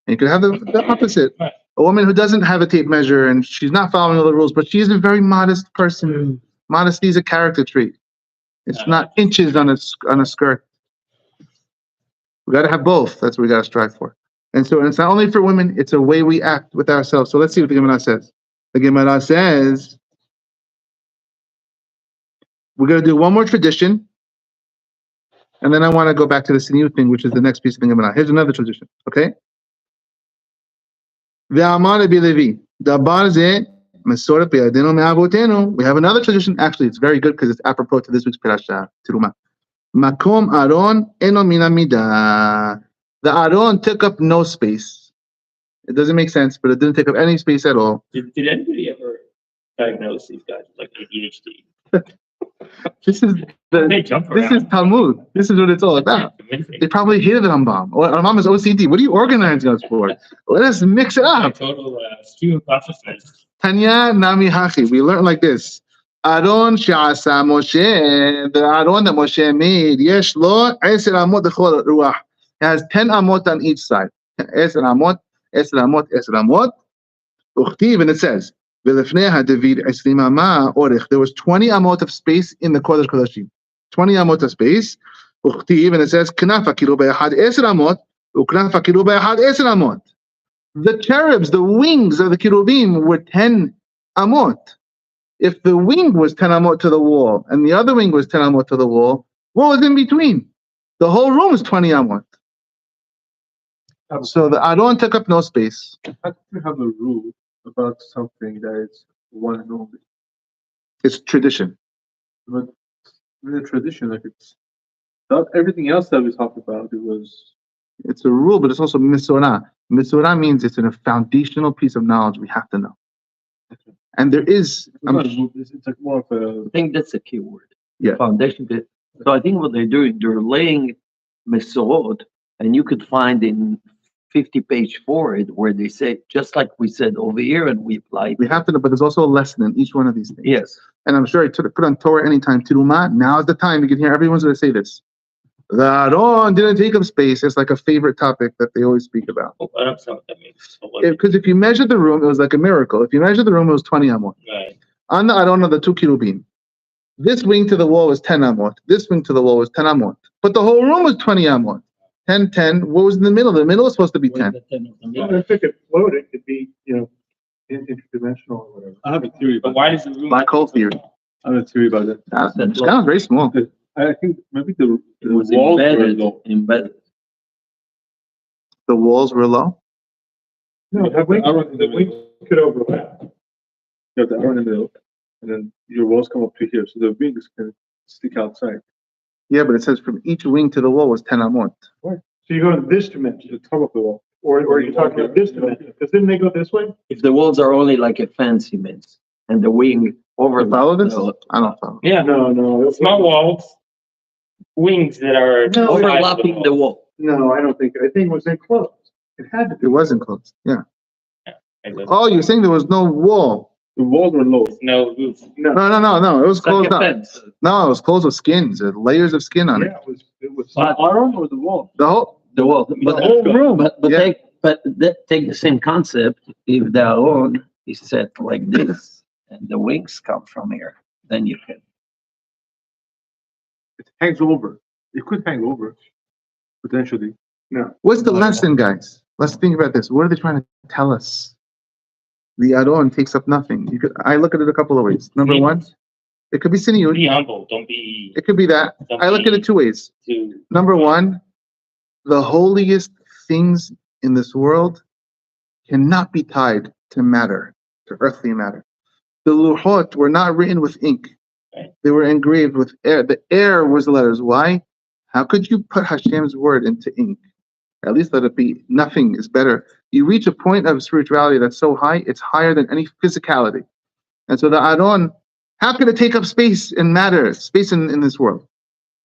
And you could have the opposite. A woman who doesn't have a tape measure and she's not following all the rules, but she's a very modest person. Modesty is a character trait. It's not inches on a skirt. We got to have both. That's what we got to strive for. And so it's not only for women, it's a way we act with ourselves. So let's see what the Gemara says. The Gemara says, we're going to do one more tradition, and then I want to go back to the siniyut thing, which is the next piece of the Gemara. Here's another tradition, okay? Ve'amar Levi, dabar ze mesoret be'yadenu me'avotenu. We have another tradition. Actually, it's very good because it's apropos to this week's parasha, Teruma. Makom Aaron eno min hamidah. The Aaron took up no space. It doesn't make sense, but it didn't take up any space at all. Did anybody ever diagnose these guys with like ADHD? This is Talmud. This is what it's all about. They probably hated Rambam. Or Rambam is OCD. What are you organizing us for? Let us mix it up. Total skew of consciousness. Tanya Nami Hachi. We learn like this. Aaron she'asa Moshe, the Aaron that Moshe made, yesh lo 10 amot l'chol ruach. It has 10 amot on each side. 10 amot, 10 amot, 10 amot. Uchtiv, and it says, v'lefnei David 20 amah orech. There was 20 amot of space in the Kodesh Kodashim. 20 amot of space. Uchtiv, and it says, knafa kilu be'echad 10 amot, u'knafa kilu be'echad 10 amot. The cherubs, the wings of the cherubim were 10 amot. If the wing was 10 amot to the wall and the other wing was 10 amot to the wall, what was in between? The whole room is 20 amot. So the Aaron took up no space. How do you have a rule about something that is one and only? It's tradition. But in the tradition, like it's not everything else that we talked about. It's a rule, but it's also misorah. Misorah means it's a foundational piece of knowledge we have to know. Okay. And there is, it's like more of a. I think that's a key word. Yeah. Foundation. So I think what they're doing, they're laying mesorot, and you could find in 50-page forward where they say, just like we said over here, and we applied. we have to know, but there's also a lesson in each one of these things. Yes. And I'm sure I put on Torah anytime. Teruma, now is the time. You can hear everyone's going to say this. The Aaron didn't take up space. It's like a favorite topic that they always speak about. I don't know what that means. Because if you measure the room, it was like a miracle. If you measure the room, it was 20 amot. Right. On the Aaron of the 2 kerubim, this wing to the wall was 10 amot. This wing to the wall was 10 amot. But the whole room was 20 amot. 10, 10. What was in the middle? The middle was supposed to be 10. If it could float, it could be, interdimensional or whatever. I have a theory But about why does the room? Black hole theory. I have a theory about it. It's kind of very small. I think maybe the It was walls were embedded. low. The walls were low. No, the wing could overlap. You have the Aaron in the middle, and then your walls come up to here, so the wings can stick outside. Yeah, but it says from each wing to the wall was 10 amot. So you go to this dimension, The top of the wall. or you're talking about this dimension, because didn't they go this way? If the walls are only like a fancy means, and the wing You over follow this? I don't follow. Yeah. No. Small walls, wings that are No, overlapping the wall. No, I don't think, I think it was enclosed. It had to be. It wasn't closed. Yeah. wall. Oh, you're saying there was no wall. The walls were low. No roof. No. It was It's like closed a up. fence. No, it was closed with skins, layers of skin on it. Yeah, it was. But- Aaron or the wall? The whole, The wall. the whole room. But Yeah. take the same concept. If the Aaron is set like this and the wings come from here, then you can. It hangs over. It could hang over, potentially. What's the lesson, guys? let's think about this. What are they trying to tell us? The Aron takes up nothing. I look at it a couple of ways. Number one, it could be siniyut. Be humble. Don't be. It could be that. I look at it two ways. Number one, the holiest things in this world cannot be tied to matter, to earthly matter. The luhot were not written with ink. They were engraved with air. The air was the letters. Why? How could you put Hashem's word into ink? At least let it be. Nothing is better. You reach a point of spirituality that's so high, it's higher than any physicality. And so the Aron, how can it take up space and matter, space in this world?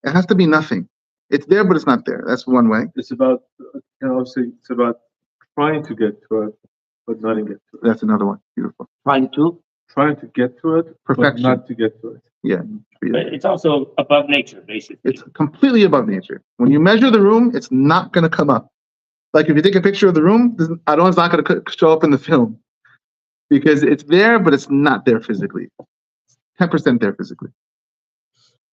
It has to be nothing. It's there, but it's not there. That's one way. It's about, obviously, it's about trying to get to it, but not get to it. That's another one. Beautiful. Trying to get to it, Perfection. but not to get to it. Yeah. But it's also above nature, basically. It's completely above nature. When you measure the room, it's not going to come up. Like if you take a picture of the room, Aron's not going to show up in the film because it's there, but it's not there physically. 10% there physically.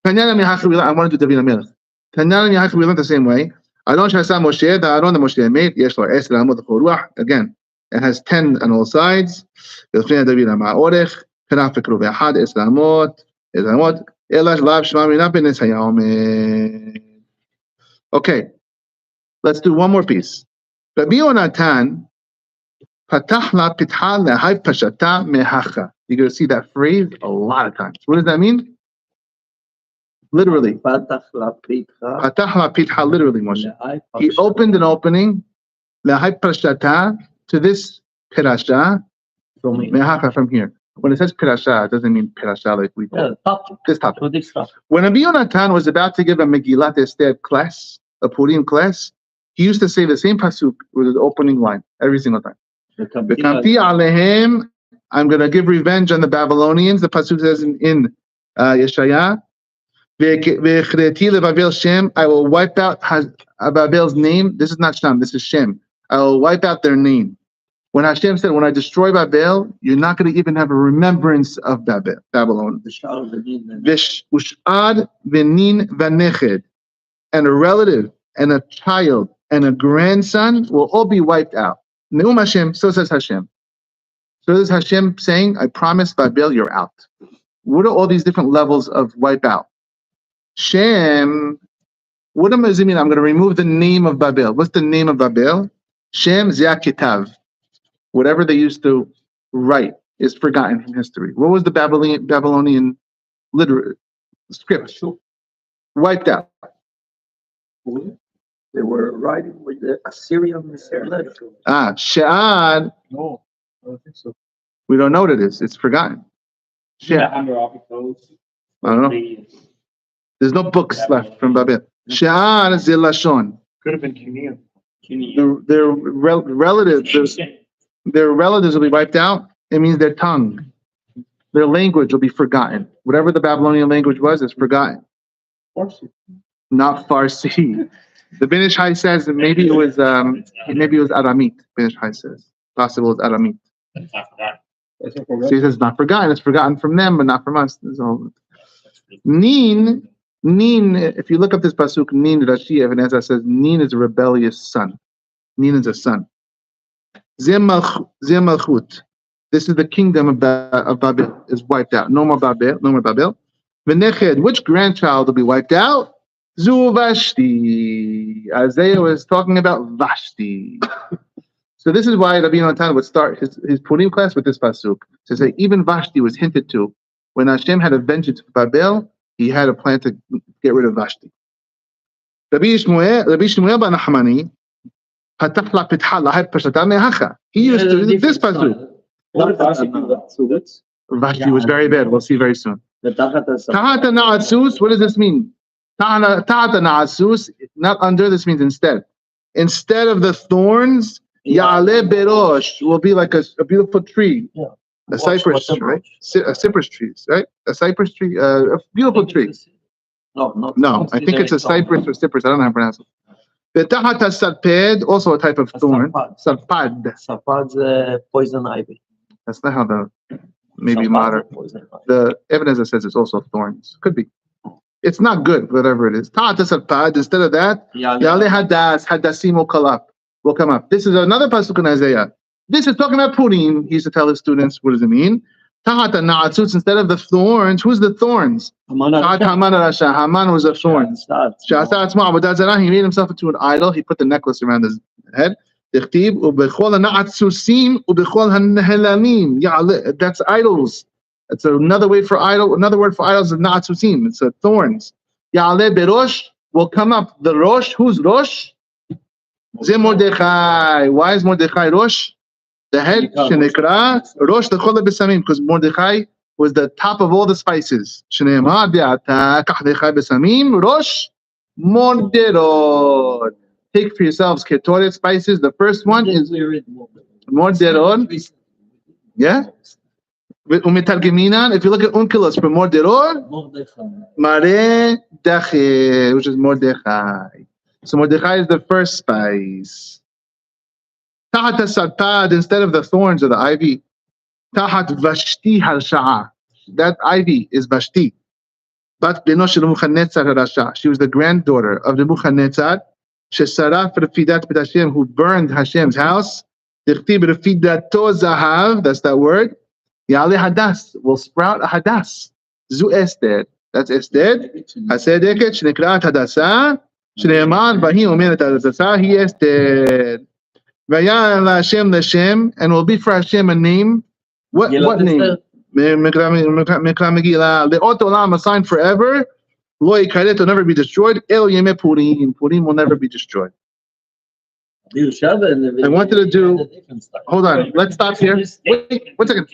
I want to do David HaMelech. We learned the same way. Aron Shasa Moshe, the Aron that Moshe made, Yesh Lo 10 Amot L'Chol Ruach. Again, it has 10 on all sides. David HaMa'orech, Kanaf V'Keruv Echad, 10 Amot. Okay, let's do one more piece. Rabbi Yonatan, Patach la pitha lehai pashata mehacha. You're going to see that phrase a lot of times. What does that mean? Literally. Patach la pitha, literally, Moshe. He opened an opening, lehai pashata, to this pirasha, mehacha, from here. When it says pirasha, it doesn't mean pirasha like we do. This topic. When Rabbi Yonatan was about to give a megillah Esther class, a purim class, he used to say the same pasuk with the opening line every single time. V'kamti alehem, I'm going to give revenge on the Babylonians. The pasuk says in Yeshaya, V'echreti levavel Shem, I will wipe out Babel's name. This is not Shem, this is Shem. I will wipe out their name. When Hashem said, when I destroy Babel, you're not going to even have a remembrance of Babylon. Ush'ad v'nin v'neched. And a relative, and a child, and a grandson will all be wiped out. Ne'um Hashem, so says Hashem. So is Hashem saying, I promise Babel, you're out. What are all these different levels of wipe out? Shem, what does it mean? I'm going to remove the name of Babel. What's the name of Babel? Shem Zeh Kitav. Whatever they used to write is forgotten from history. What was the Babylonian literate script? Wiped out. They were writing with the Assyrian letter. Sha'ad. No, I don't think so. We don't know what it is. It's forgotten. Yeah, I don't know. There's no books left from Babel. Sha'ad Zilashon. Could have been Cuneian. Their relatives. Their relatives will be wiped out. It means their tongue, their language will be forgotten. Whatever the Babylonian language was, is forgotten. Farsi. Not Farsi. The Ben Ish Chai says that maybe it was Aramite. Ben Ish Chai says possible it's Aramite. So he says not forgotten. It's forgotten from them, but not from us. Nin. If you look up this pasuk, Nin Rashi Ebenezer says Nin is a rebellious son. Nin is a son. Zeh Malchut. This is the kingdom of Babel is wiped out. No more Babel. V'neched, which grandchild will be wiped out? Zu Vashti. Isaiah was talking about Vashti. So this is why Rabbi Yonatan would start his Purim class with this pasuk to say even Vashti was hinted to. When Hashem had a vengeance for Babel, he had a plan to get rid of Vashti. Rabbi Shmuel ben Nachmani. He used to this pasuk. Vashti was very bad. We'll see very soon. Tahata na'atsus. What does this mean? Tahata na'atsus. Not under. This means instead. Instead of the thorns, ya'aleh berosh will be like a beautiful tree. A cypress tree, right? A cypress tree, right? A cypress tree. A beautiful tree. No. I think it's a cypress or cypress. I don't know how to pronounce it. Tahata sarped, also a type of thorn. Sarpad. Sarpad's poison ivy. That's not how the maybe modern. The evidence that says it's also thorns. Could be. It's not good, whatever it is. Tahata sarpad. Instead of that, yale hadas hadasim will kalap. will come up. This is another pasuk in Isaiah. This is talking about Purim. He used to tell his students, what does it mean? Instead of the thorns, who's the thorns? Haman was a thorn. He made himself into an idol. He put the necklace around his head. That's idols. That's another word for idol. Another word for idols is na'atzusim. It's thorns. Ya'aleh berosh will come up. The rosh, who's rosh? Ze Mordechai. Why is Mordechai rosh? The head, Shenekra, rosh l'chol besamim, because Mordechai was the top of all the spices. Shneimah be'ata kachdechai besamim, rosh morderot. Take for yourselves ketoret spices. The first one is morderot. Yeah. Umetargeminan. If you look at Unkelos for morderot, mare dache, which is Mordechai. So Mordechai is the first spice. Tahat satad, instead of the thorns or the ivy. Tahat vashti harsha'a. That ivy is Vashti. But benosh Nebuchadnezzar harasha. She was the granddaughter of Nebuchadnezzar. Shesaraf refidat bet Hashem, who burned Hashem's house. Dichtib refidato zahav. That's that word. Yale hadas will sprout a hadas. Zu Esther. That's Esther. Hasedeket shnekrat hadasa. Shneeman vahi omenet hadasa. He Esther. Vaya Hashem l'Hashem, and will be for Hashem a name. What name? Megillah. Le'ot olam, a sign forever. Lo yikaret, will never be destroyed. El yemei Purim. Purim will never be destroyed. I wanted to do. Hold on. Let's stop here. Wait, 1 second.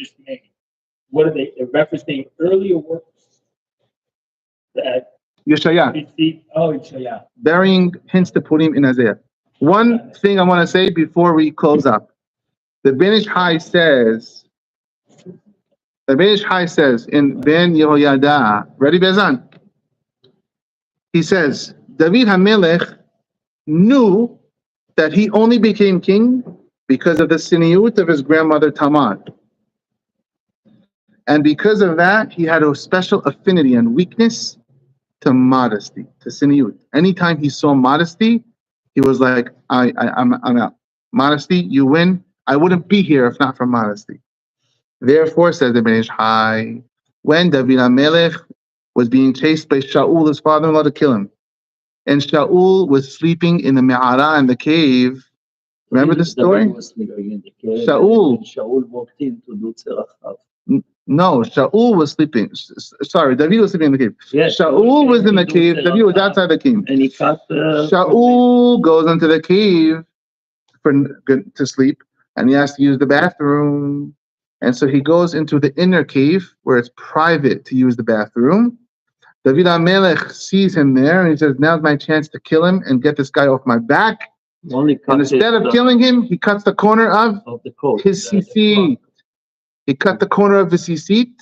What are they referencing? Earlier works that Yeshaya. Yeshaya. Burying hints to Purim in Isaiah. One thing I want to say before we close up. The Ben Ish Chai says in Ben Yehoyada, ready, Bezan? He says, David HaMelech knew that he only became king because of the siniyut of his grandmother Tamar. And because of that, he had a special affinity and weakness to modesty, to siniyut. Anytime he saw modesty, he was like, I'm out. Modesty, you win. I wouldn't be here if not for modesty. Therefore, says the Ben Ish Chai, when David HaMelech was being chased by Shaul, his father-in-law, to kill him, and Shaul was sleeping in the me'ara, in the cave. Remember the story? Shaul walked in to do tzerachav. No, Shaul was sleeping. Sorry, David was sleeping in the cave. Yes, Shaul was in the cave. David was outside the cave. And he cut. Shaul goes into the cave to sleep, and he has to use the bathroom. And so he goes into the inner cave where it's private to use the bathroom. David HaMelech sees him there, and he says, "Now's my chance to kill him and get this guy off my back." And instead of killing him, he cuts the corner of the coat, his tzitzit. He cut the corner of his tzitzit,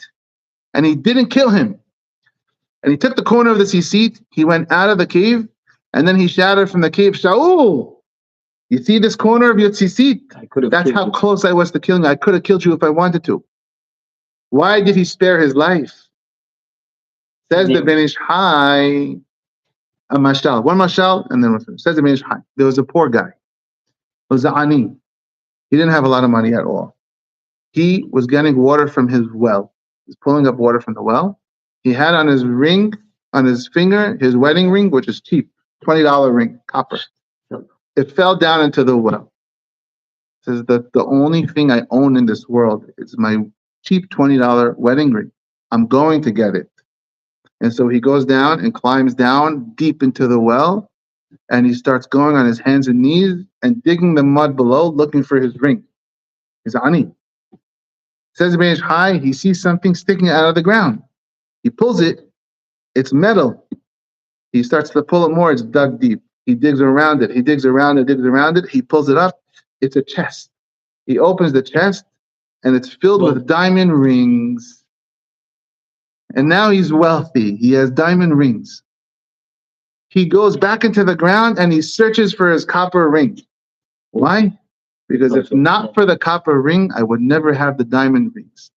and he didn't kill him. And he took the corner of the tzitzit, he went out of the cave, and then he shouted from the cave, "Shaul, you see this corner of your tzitzit? That's how close I was to killing you. I could have killed you if I wanted to." Why did he spare his life? Says the Ben Ish Chai, a mashal, one mashal, and then says the Ben Ish Chai. There was a poor guy. It was ani. He didn't have a lot of money at all. He was getting water from his well. He's pulling up water from the well. He had on his ring, on his finger, his wedding ring, which is cheap, $20 ring, copper. It fell down into the well. It says that the only thing I own in this world is my cheap $20 wedding ring. I'm going to get it. And so he goes down and climbs down deep into the well, and he starts going on his hands and knees and digging the mud below, looking for his ring. He's ani. Says the Ben Ish Chai, he sees something sticking out of the ground. He pulls it. It's metal. He starts to pull it more. It's dug deep. He digs around it. He digs around it, digs around it. He pulls it up. It's a chest. He opens the chest, and it's filled with diamond rings. And now he's wealthy. He has diamond rings. He goes back into the ground, and he searches for his copper ring. Why? Because if not for the copper ring, I would never have the diamond rings.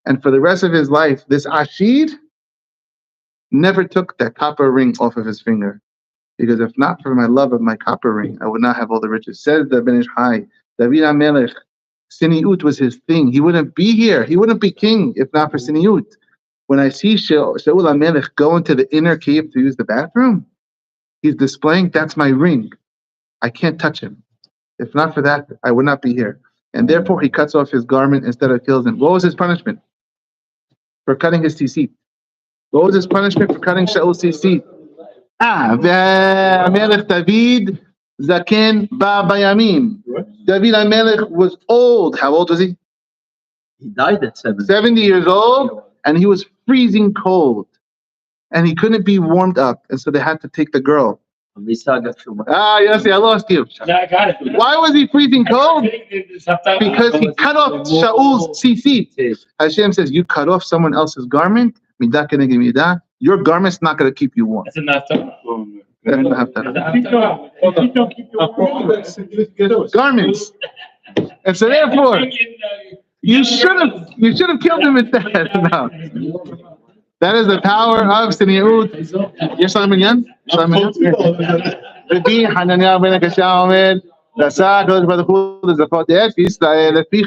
And for the rest of his life, this Ashid never took that copper ring off of his finger. Because if not for my love of my copper ring, I would not have all the riches. Says the Ben Ish Hai, David HaMelech, Siniut was his thing. He wouldn't be here. He wouldn't be king if not for Siniut. When I see Shaul HaMelech go into the inner cave to use the bathroom, he's displaying, that's my ring. I can't touch him. If not for that, I would not be here. And therefore, he cuts off his garment instead of kills him. What was his punishment? For cutting his tzitzit. What was his punishment for cutting Shaul's tzitzit? Melech David Zaken Ba Bayamim. David HaMelech was old. How old was he? He died at 70. 70 years old, and he was freezing cold. And he couldn't be warmed up, and so they had to take the girl. Yes, I lost you. Yeah, I got it. Why was he freezing cold? Because he cut off Shaul's tzitzit. Hashem says, you cut off someone else's garment, midah keneged midah, your garment's not going to keep you warm. That's enough time. That's not garments. And so therefore, you should have killed him instead. No. That is the power of Siniut. Yes, Minyan? Rabbi Hananiah ben Akashya Omer, Rasa HaKadosh Baruch Hu,